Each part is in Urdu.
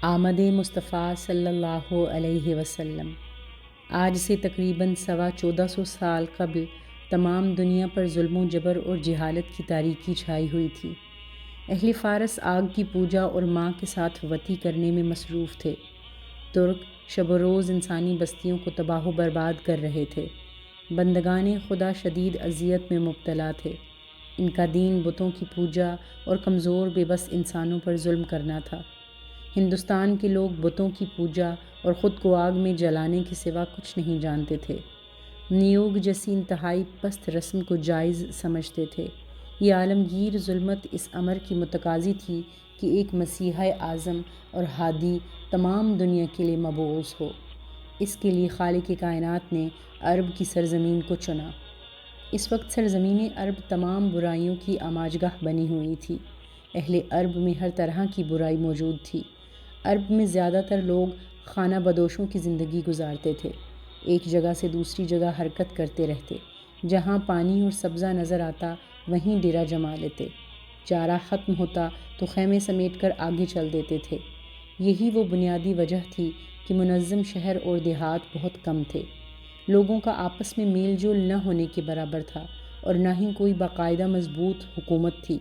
آمد مصطفیٰ صلی اللہ علیہ وسلم۔ آج سے تقریباً 1450 سال قبل تمام دنیا پر ظلم و جبر اور جہالت کی تاریکی چھائی ہوئی تھی۔ اہل فارس آگ کی پوجا اور ماں کے ساتھ وطی کرنے میں مصروف تھے۔ ترک شب و روز انسانی بستیوں کو تباہ و برباد کر رہے تھے۔ بندگان خدا شدید اذیت میں مبتلا تھے۔ ان کا دین بتوں کی پوجا اور کمزور بے بس انسانوں پر ظلم کرنا تھا۔ ہندوستان کے لوگ بتوں کی پوجا اور خود کو آگ میں جلانے کے سوا کچھ نہیں جانتے تھے۔ نیوگ جیسی انتہائی پست رسم کو جائز سمجھتے تھے۔ یہ عالمگیر ظلمت اس امر کی متقاضی تھی کہ ایک مسیح اعظم اور ہادی تمام دنیا کے لیے مبعوث ہو۔ اس کے لیے خالق کائنات نے عرب کی سرزمین کو چنا۔ اس وقت سرزمین عرب تمام برائیوں کی آماجگاہ بنی ہوئی تھی۔ اہل عرب میں ہر طرح کی برائی موجود تھی۔ عرب میں زیادہ تر لوگ خانہ بدوشوں کی زندگی گزارتے تھے۔ ایک جگہ سے دوسری جگہ حرکت کرتے رہتے۔ جہاں پانی اور سبزہ نظر آتا وہیں ڈیرا جما لیتے۔ چارہ ختم ہوتا تو خیمے سمیٹ کر آگے چل دیتے تھے۔ یہی وہ بنیادی وجہ تھی کہ منظم شہر اور دیہات بہت کم تھے۔ لوگوں کا آپس میں میل جول نہ ہونے کے برابر تھا اور نہ ہی کوئی باقاعدہ مضبوط حکومت تھی۔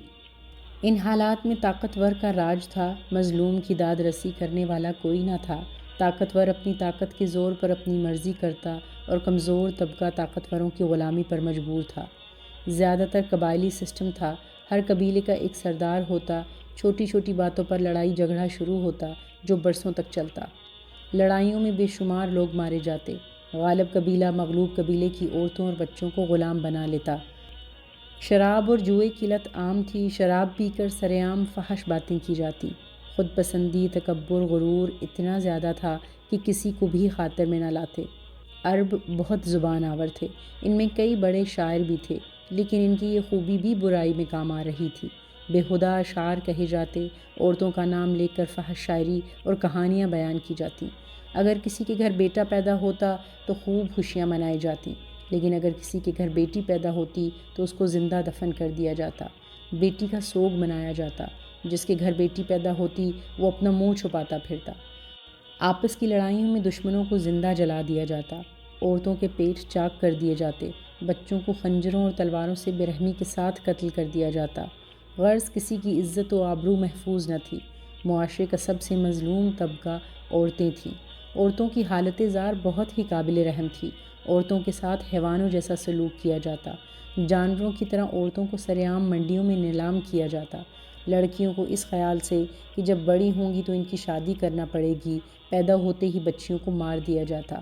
ان حالات میں طاقتور کا راج تھا، مظلوم کی داد رسی کرنے والا کوئی نہ تھا۔ طاقتور اپنی طاقت کے زور پر اپنی مرضی کرتا اور کمزور طبقہ طاقتوروں کی غلامی پر مجبور تھا۔ زیادہ تر قبائلی سسٹم تھا۔ ہر قبیلے کا ایک سردار ہوتا۔ چھوٹی چھوٹی باتوں پر لڑائی جھگڑا شروع ہوتا جو برسوں تک چلتا۔ لڑائیوں میں بے شمار لوگ مارے جاتے۔ غالب قبیلہ مغلوب قبیلے کی عورتوں اور بچوں کو غلام بنا لیتا۔ شراب اور جوئے کی لت عام تھی۔ شراب پی کر سرعام فحش باتیں کی جاتی۔ خود پسندی، تکبر، غرور اتنا زیادہ تھا کہ کسی کو بھی خاطر میں نہ لاتے۔ عرب بہت زبان آور تھے۔ ان میں کئی بڑے شاعر بھی تھے، لیکن ان کی یہ خوبی بھی برائی میں کام آ رہی تھی۔ بےہودہ اشعار کہے جاتے، عورتوں کا نام لے کر فحش شاعری اور کہانیاں بیان کی جاتی۔ اگر کسی کے گھر بیٹا پیدا ہوتا تو خوب خوشیاں منائی جاتی، لیکن اگر کسی کے گھر بیٹی پیدا ہوتی تو اس کو زندہ دفن کر دیا جاتا۔ بیٹی کا سوگ منایا جاتا۔ جس کے گھر بیٹی پیدا ہوتی وہ اپنا منہ چھپاتا پھرتا۔ آپس کی لڑائیوں میں دشمنوں کو زندہ جلا دیا جاتا۔ عورتوں کے پیٹ چاک کر دیے جاتے۔ بچوں کو خنجروں اور تلواروں سے بے رحمی کے ساتھ قتل کر دیا جاتا۔ غرض کسی کی عزت و آبرو محفوظ نہ تھی۔ معاشرے کا سب سے مظلوم طبقہ عورتیں تھیں۔ عورتوں کی حالت زار بہت ہی قابل رحم تھی۔ عورتوں کے ساتھ حیوانوں جیسا سلوک کیا جاتا۔ جانوروں کی طرح عورتوں کو سرعام منڈیوں میں نیلام کیا جاتا۔ لڑکیوں کو اس خیال سے کہ جب بڑی ہوں گی تو ان کی شادی کرنا پڑے گی، پیدا ہوتے ہی بچیوں کو مار دیا جاتا۔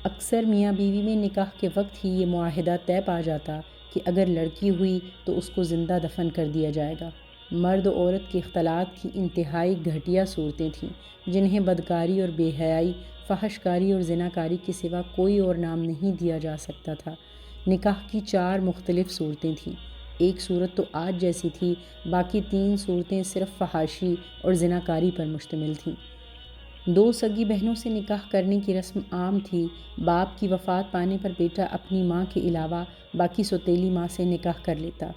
اکثر میاں بیوی میں نکاح کے وقت ہی یہ معاہدہ طے پا جاتا کہ اگر لڑکی ہوئی تو اس کو زندہ دفن کر دیا جائے گا۔ مرد و عورت کے اختلاط کی انتہائی گھٹیا صورتیں تھیں، جنہیں بدکاری اور بے حیائی، فحش کاری اور زناکاری کے سوا کوئی اور نام نہیں دیا جا سکتا تھا۔ نکاح کی 4 مختلف صورتیں تھیں۔ ایک صورت تو آج جیسی تھی، باقی 3 صورتیں صرف فحاشی اور زناکاری پر مشتمل تھیں۔ 2 سگی بہنوں سے نکاح کرنے کی رسم عام تھی۔ باپ کی وفات پانے پر بیٹا اپنی ماں کے علاوہ باقی سوتیلی ماں سے نکاح کر لیتا۔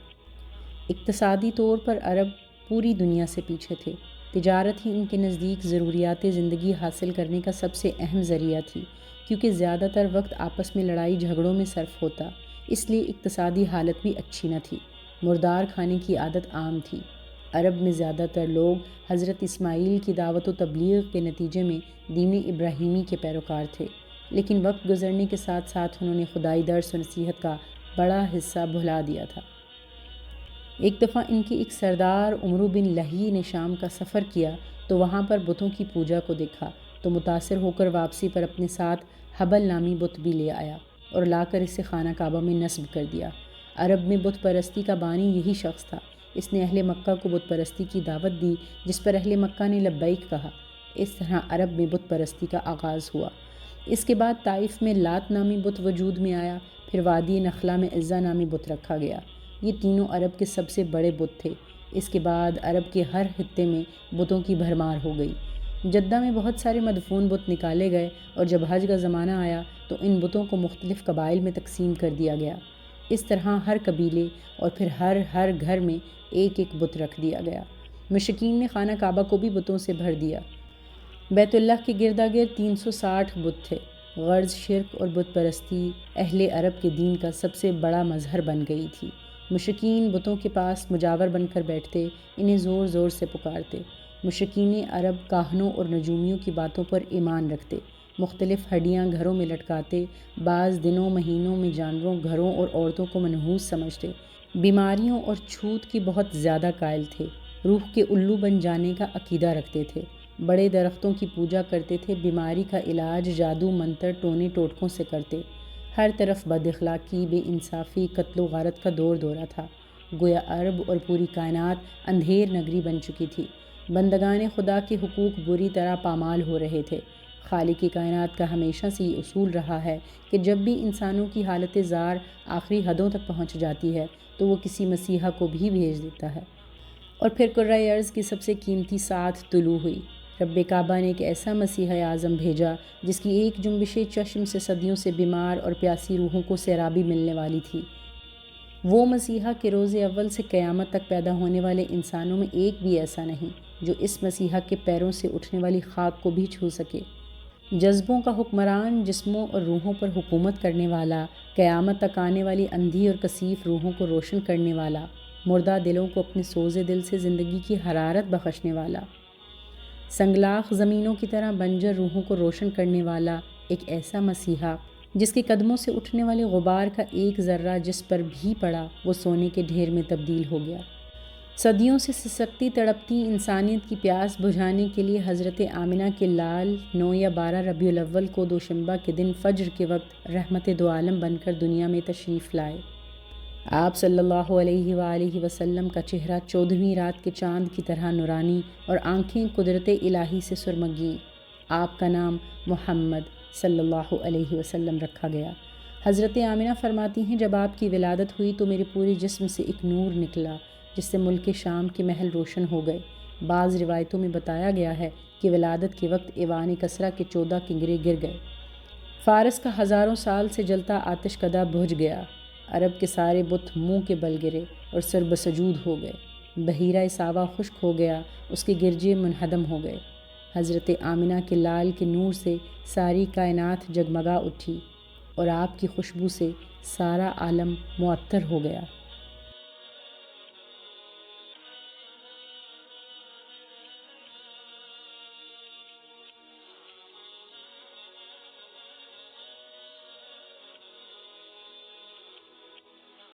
اقتصادی طور پر عرب پوری دنیا سے پیچھے تھے۔ تجارت ہی ان کے نزدیک ضروریات زندگی حاصل کرنے کا سب سے اہم ذریعہ تھی، کیونکہ زیادہ تر وقت آپس میں لڑائی جھگڑوں میں صرف ہوتا، اس لیے اقتصادی حالت بھی اچھی نہ تھی۔ مردار کھانے کی عادت عام تھی۔ عرب میں زیادہ تر لوگ حضرت اسماعیل کی دعوت و تبلیغ کے نتیجے میں دین ابراہیمی کے پیروکار تھے، لیکن وقت گزرنے کے ساتھ ساتھ انہوں نے خدائی درس و نصیحت کا بڑا حصہ بھلا دیا تھا۔ ایک دفعہ ان کے ایک سردار عمرو بن لہی نے شام کا سفر کیا تو وہاں پر بتوں کی پوجا کو دیکھا تو متاثر ہو کر واپسی پر اپنے ساتھ حبل نامی بت بھی لے آیا اور لا کر اسے خانہ کعبہ میں نصب کر دیا۔ عرب میں بت پرستی کا بانی یہی شخص تھا۔ اس نے اہل مکہ کو بت پرستی کی دعوت دی، جس پر اہل مکہ نے لبیک کہا۔ اس طرح عرب میں بت پرستی کا آغاز ہوا۔ اس کے بعد طائف میں لات نامی بت وجود میں آیا، پھر وادی نخلا میں عزہ نامی بت رکھا گیا۔ یہ تینوں عرب کے سب سے بڑے بت تھے۔ اس کے بعد عرب کے ہر خطے میں بتوں کی بھرمار ہو گئی۔ جدہ میں بہت سارے مدفون بت نکالے گئے اور جب حج کا زمانہ آیا تو ان بتوں کو مختلف قبائل میں تقسیم کر دیا گیا۔ اس طرح ہر قبیلے اور پھر ہر گھر میں ایک ایک بت رکھ دیا گیا۔ مشرکین نے خانہ کعبہ کو بھی بتوں سے بھر دیا۔ بیت اللہ کے گردا گرد 360 بت تھے۔ غرض شرک اور بت پرستی اہل عرب کے دین کا سب سے بڑا مظہر بن گئی تھی۔ مشرکین بتوں کے پاس مجاور بن کر بیٹھتے، انہیں زور زور سے پکارتے۔ مشرکین عرب کاہنوں اور نجومیوں کی باتوں پر ایمان رکھتے، مختلف ہڈیاں گھروں میں لٹکاتے، بعض دنوں مہینوں میں جانوروں گھروں اور عورتوں کو منحوس سمجھتے، بیماریوں اور چھوت کی بہت زیادہ قائل تھے، روح کے الو بن جانے کا عقیدہ رکھتے تھے، بڑے درختوں کی پوجا کرتے تھے، بیماری کا علاج جادو منتر ٹونے ٹوٹکوں سے کرتے۔ ہر طرف بد اخلاقی، بے انصافی، قتل و غارت کا دور دورہ تھا۔ گویا عرب اور پوری کائنات اندھیر نگری بن چکی تھی۔ بندگان خدا کے حقوق بری طرح پامال ہو رہے تھے۔ خالق کائنات کا ہمیشہ سے یہ اصول رہا ہے کہ جب بھی انسانوں کی حالت زار آخری حدوں تک پہنچ جاتی ہے تو وہ کسی مسیحا کو بھی بھیج دیتا ہے۔ اور پھر کرۂ ارض کی سب سے قیمتی ساعت طلوع ہوئی۔ رب کعبہ نے ایک ایسا مسیح اعظم بھیجا جس کی ایک جنبش چشم سے صدیوں سے بیمار اور پیاسی روحوں کو سیرابی ملنے والی تھی۔ وہ مسیحا کہ روز اول سے قیامت تک پیدا ہونے والے انسانوں میں ایک بھی ایسا نہیں جو اس مسیحا کے پیروں سے اٹھنے والی خاک کو بھی چھو سکے۔ جذبوں کا حکمران، جسموں اور روحوں پر حکومت کرنے والا، قیامت تک آنے والی اندھی اور کثیف روحوں کو روشن کرنے والا، مردہ دلوں کو اپنے سوزے دل سے زندگی کی حرارت بخشنے والا، سنگلاخ زمینوں کی طرح بنجر روحوں کو روشن کرنے والا، ایک ایسا مسیحا جس کے قدموں سے اٹھنے والے غبار کا ایک ذرہ جس پر بھی پڑا وہ سونے کے ڈھیر میں تبدیل ہو گیا۔ صدیوں سے سسکتی تڑپتی انسانیت کی پیاس بجھانے کے لیے حضرت آمنہ کے لال 9 یا 12 ربیع الاول کو دوشنبہ کے دن فجر کے وقت رحمت دو عالم بن کر دنیا میں تشریف لائے۔ آپ صلی اللہ علیہ وآلہ وسلم کا چہرہ 14ویں رات کے چاند کی طرح نورانی اور آنکھیں قدرت الہی سے سرمگیں۔ آپ کا نام محمد صلی اللہ علیہ وسلم رکھا گیا۔ حضرت آمنہ فرماتی ہیں جب آپ کی ولادت ہوئی تو میرے پورے جسم سے ایک نور نکلا جس سے ملک شام کے محل روشن ہو گئے۔ بعض روایتوں میں بتایا گیا ہے کہ ولادت کے وقت ایوان کسریٰ کے 14 کنگرے گر گئے۔ فارس کا ہزاروں سال سے جلتا آتش کدہ بجھ گیا۔ عرب کے سارے بت منہ کے بل گرے اور سر بسجود ہو گئے۔ بحیرہ ساوا خشک ہو گیا، اس کے گرجے منہدم ہو گئے۔ حضرت آمنہ کے لال کے نور سے ساری کائنات جگمگا اٹھی اور آپ کی خوشبو سے سارا عالم معطر ہو گیا۔